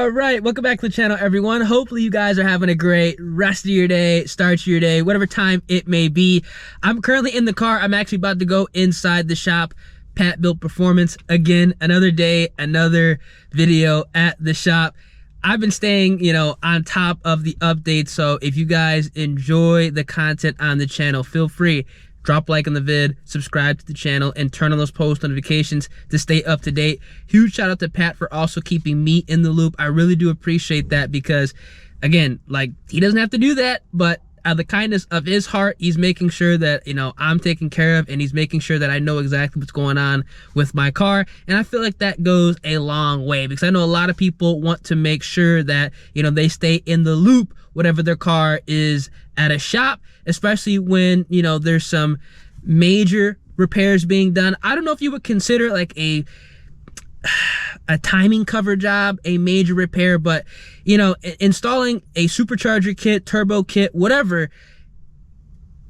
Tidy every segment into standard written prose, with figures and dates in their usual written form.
All right, welcome back to the channel, everyone. Hopefully you guys are having a great rest of your day, start to your day, whatever time it may be. I'm currently in the car. I'm actually about to go inside the shop. Pat Built Performance. Again, another day, another video at the shop. I've been staying, on top of the updates. So if you guys enjoy the content on the channel, feel free. Drop a like on the vid, subscribe to the channel, and turn on those post notifications to stay up to date. Huge shout out to Pat for also keeping me in the loop. I really do appreciate that because, again, he doesn't have to do that, but out of the kindness of his heart, he's making sure that, I'm taken care of, and he's making sure that I know exactly what's going on with my car. And I feel like that goes a long way because I know a lot of people want to make sure that, they stay in the loop whatever their car is at a shop, especially when, there's some major repairs being done. I don't know if you would consider like a timing cover job a major repair, but installing a supercharger kit, turbo kit, whatever.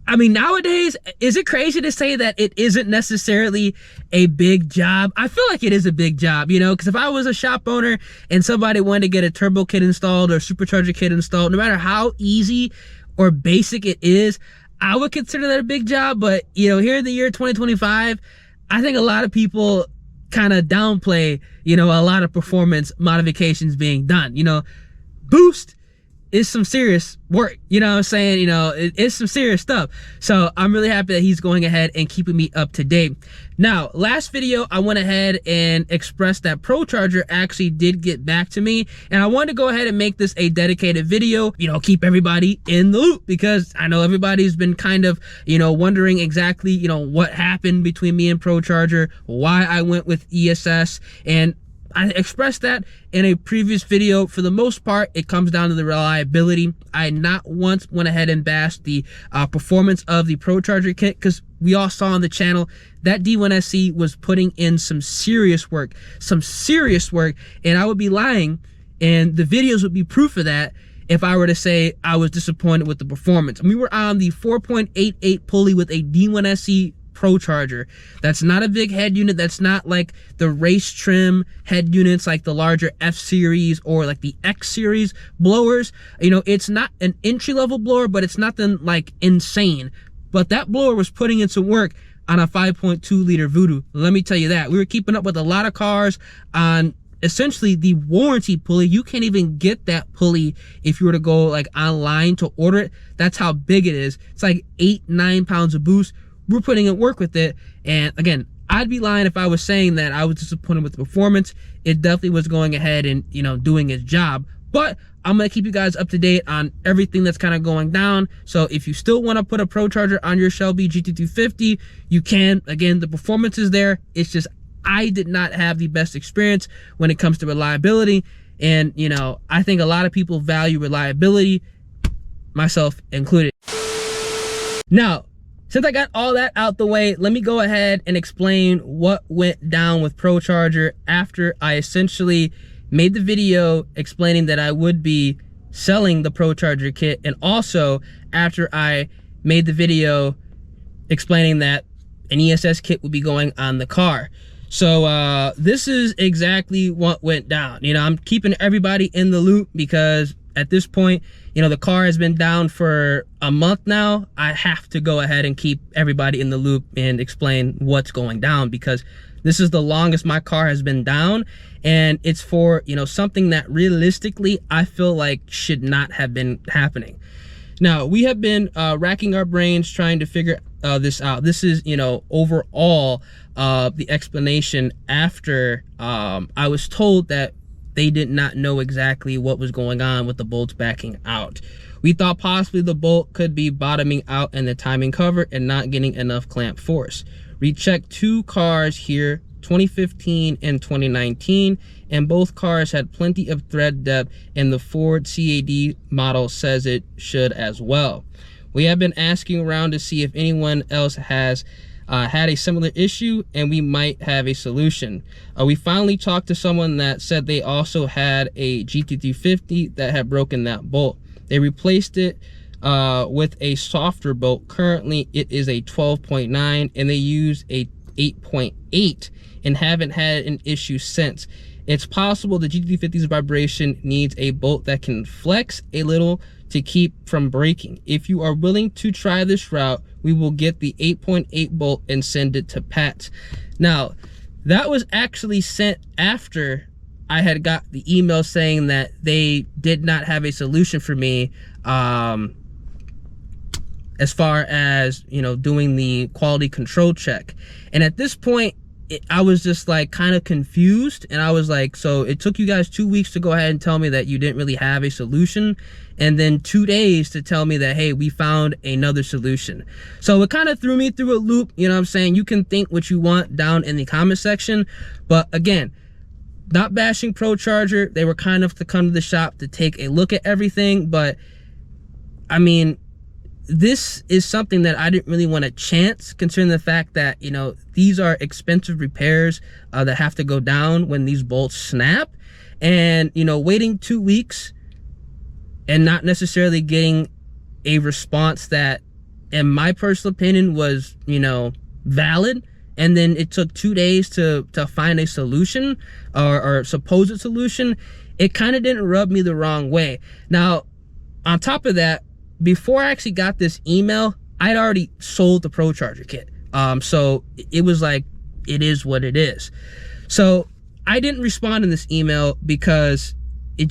I mean, nowadays, is it crazy to say that it isn't necessarily a big job? I feel like it is a big job, because if I was a shop owner and somebody wanted to get a turbo kit installed or supercharger kit installed, no matter how easy or basic it is, I would consider that a big job. But, here in the year 2025, I think a lot of people kind of downplay, a lot of performance modifications being done. Boost is some serious work, what I'm saying? It's some serious stuff. So I'm really happy that he's going ahead and keeping me up to date. Now, last video, I went ahead and expressed that ProCharger actually did get back to me, and I wanted to go ahead and make this a dedicated video, keep everybody in the loop, because I know everybody's been kind of, wondering exactly, what happened between me and ProCharger, why I went with ESS, and I expressed that in a previous video. For the most part, it comes down to the reliability. I not once went ahead and bashed the performance of the ProCharger kit, because we all saw on the channel that D1SC was putting in some serious work, and I would be lying, and the videos would be proof of that if I were to say I was disappointed with the performance. And we were on the 4.88 pulley with a D1SC ProCharger. That's not a big head unit. That's not like the race trim head units like the larger F series or like the X series blowers. It's not an entry-level blower, but it's nothing like insane. But that blower was putting in some work on a 5.2 liter Voodoo. Let me tell you that. We were keeping up with a lot of cars on essentially the warranty pulley. You can't even get that pulley if you were to go like online to order it. That's how big it is. It's like 8-9 pounds of boost. We're putting in work with it, and again, I'd be lying if I was saying that I was disappointed with the performance. It definitely was going ahead and doing its job. But I'm gonna keep you guys up to date on everything that's kind of going down. So if you still want to put a ProCharger on your Shelby GT350, you can. Again, the performance is there. It's just I did not have the best experience when it comes to reliability, and I think a lot of people value reliability, myself included. Now, since I got all that out the way, let me go ahead and explain what went down with ProCharger after I essentially made the video explaining that I would be selling the ProCharger kit, and also after I made the video explaining that an ESS kit would be going on the car. So this is exactly what went down. I'm keeping everybody in the loop because at this point, the car has been down for a month now. I have to go ahead and keep everybody in the loop and explain what's going down, because this is the longest my car has been down, and it's for, something that realistically I feel like should not have been happening. Now, we have been racking our brains trying to figure this out. This is, overall the explanation after I was told that they did not know exactly what was going on with the bolts backing out. We thought possibly the bolt could be bottoming out in the timing cover and not getting enough clamp force. We checked two cars here, 2015 and 2019, and both cars had plenty of thread depth, and the Ford CAD model says it should as well. We have been asking around to see if anyone else has had a similar issue, and we might have a solution. We finally talked to someone that said they also had a GT350 that had broken that bolt. They replaced it with a softer bolt. Currently it is a 12.9, and they use a 8.8 and haven't had an issue since. It's possible the GT350's vibration needs a bolt that can flex a little to keep from breaking. If you are willing to try this route, we will get the 8.8 bolt and send it to Pat. Now, that was actually sent after I had got the email saying that they did not have a solution for me as far as, you know, doing the quality control check. And at this point, I was just like kind of confused, and I was like, so it took you guys 2 weeks to go ahead and tell me that you didn't really have a solution, and then 2 days to tell me that, hey, we found another solution. So it kind of threw me through a loop. You know what I'm saying? You can think what you want down in the comment section, but again, not bashing ProCharger. They were kind enough to come to the shop to take a look at everything, but I mean, this is something that I didn't really want to chance, considering the fact that, you know, these are expensive repairs that have to go down when these bolts snap. And, you know, waiting 2 weeks and not necessarily getting a response that, in my personal opinion, was, you know, valid. And then it took 2 days to find a solution or supposed solution. It kind of didn't rub me the wrong way. Now, on top of that, before I actually got this email, I'd already sold the ProCharger kit. So it was like, it is what it is. So I didn't respond in this email because it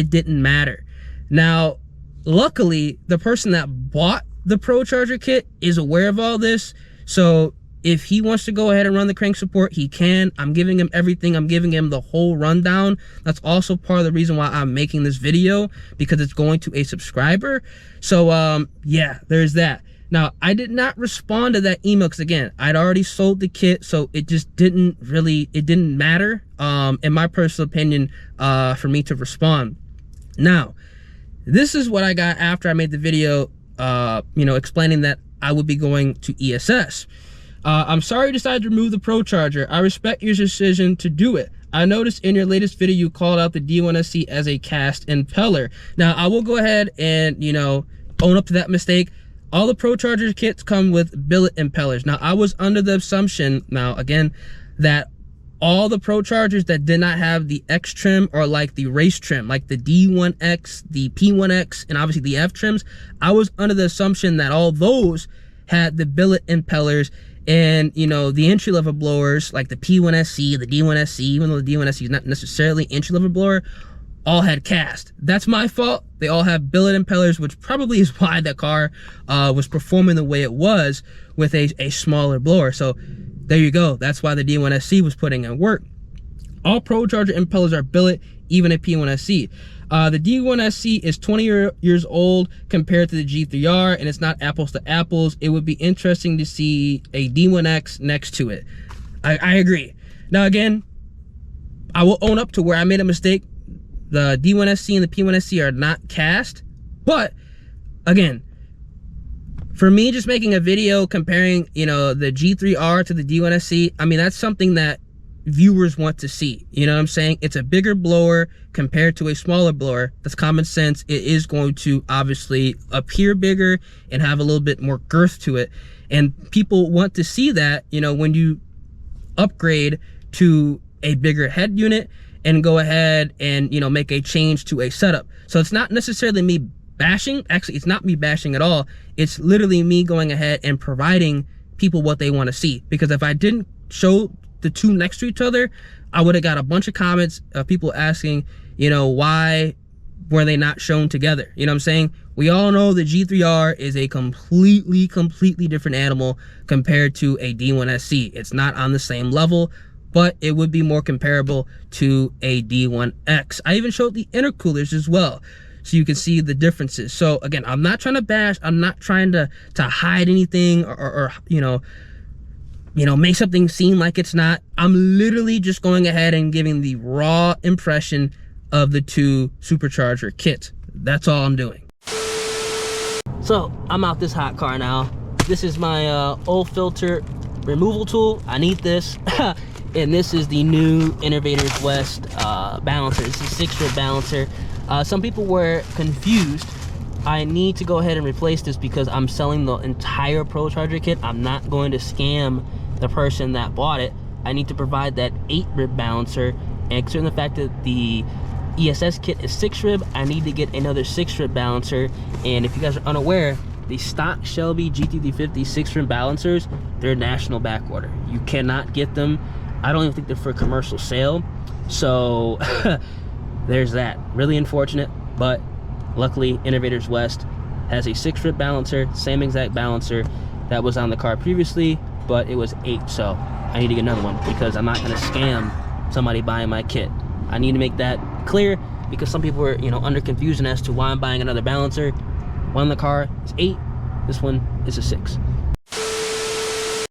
didn't matter. Now, luckily, the person that bought the ProCharger kit is aware of all this. So if he wants to go ahead and run the crank support, he can. I'm giving him everything. I'm giving him the whole rundown. That's also part of the reason why I'm making this video, because it's going to a subscriber. So yeah, there's that. Now, I did not respond to that email because, again, I'd already sold the kit, so it just didn't matter, in my personal opinion, for me to respond. Now, this is what I got after I made the video, you know, explaining that I would be going to ESS. I'm sorry you decided to remove the ProCharger. I respect your decision to do it. I noticed in your latest video you called out the D1SC as a cast impeller. Now, I will go ahead and, you know, own up to that mistake. All the ProCharger kits come with billet impellers. Now, I was under the assumption, now again, that all the ProChargers that did not have the X trim, or like the race trim, like the D1X, the P1X, and obviously the F trims, I was under the assumption that all those had the billet impellers. And, you know, the entry-level blowers, like the P1SC, the D1SC, even though the D1SC is not necessarily entry-level blower, all had cast. That's my fault. They all have billet impellers, which probably is why the car was performing the way it was with a smaller blower. So there you go. That's why the D1SC was putting in work. All ProCharger impellers are billet, even a P1SC. The D1SC is 20 years old compared to the G3R, and it's not apples to apples. It would be interesting to see a D1X next to it. I agree. Now, again, I will own up to where I made a mistake. The D1SC and the P1SC are not cast, but again, for me, just making a video comparing, you know, the G3R to the D1SC, I mean, that's something that viewers want to see. You know what I'm saying? It's a bigger blower compared to a smaller blower. That's common sense. It is going to obviously appear bigger and have a little bit more girth to it, and people want to see that, you know, when you upgrade to a bigger head unit and go ahead and, you know, make a change to a setup. So it's not necessarily me bashing. Actually, it's not me bashing at all. It's literally me going ahead and providing people what they want to see, because if I didn't show the two next to each other, I would have got a bunch of comments of people asking, you know, why were they not shown together? You know what I'm saying? We all know the G3R is a completely different animal compared to a D1SC. It's not on the same level, but it would be more comparable to a D1X. I even showed the intercoolers as well, so you can see the differences. So again, I'm not trying to bash. I'm not trying to hide anything or you know, make something seem like it's not. I'm literally just going ahead and giving the raw impression of the two supercharger kits. That's all I'm doing. So I'm out this hot car now. This is my old filter removal tool. I need this. And this is the new Innovators West balancer. It's a 6-strip balancer. Some people were confused. I need to go ahead and replace this because I'm selling the entire ProCharger kit. I'm not going to scam the person that bought it. I need to provide that 8-rib balancer And considering the fact that the ESS kit is 6 rib, I need to get another 6 rib balancer. And if you guys are unaware, the stock Shelby GT350 6 rib balancers, they're national back order. You cannot get them. I don't even think they're for commercial sale. So there's that. Really unfortunate, but luckily Innovators West has a 6 rib balancer, same exact balancer that was on the car previously, but it was 8. So I need to get another one because I'm not gonna scam somebody buying my kit. I need to make that clear because some people were, you know, under confusion as to why I'm buying another balancer. One in the car is 8, this one is a 6.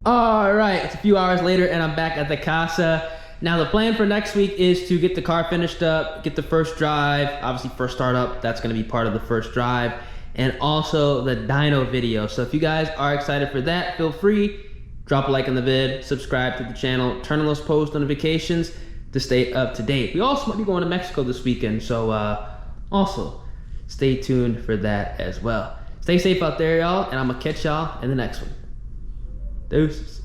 All right, it's a few hours later and I'm back at the casa. Now the plan for next week is to get the car finished up, get the first drive, obviously first startup, that's gonna be part of the first drive, and also the dyno video. So if you guys are excited for that, feel free, drop a like on the vid, subscribe to the channel, turn on those post notifications to stay up to date. We also might be going to Mexico this weekend, so also stay tuned for that as well. Stay safe out there, y'all, and I'm gonna catch y'all in the next one. Deuces.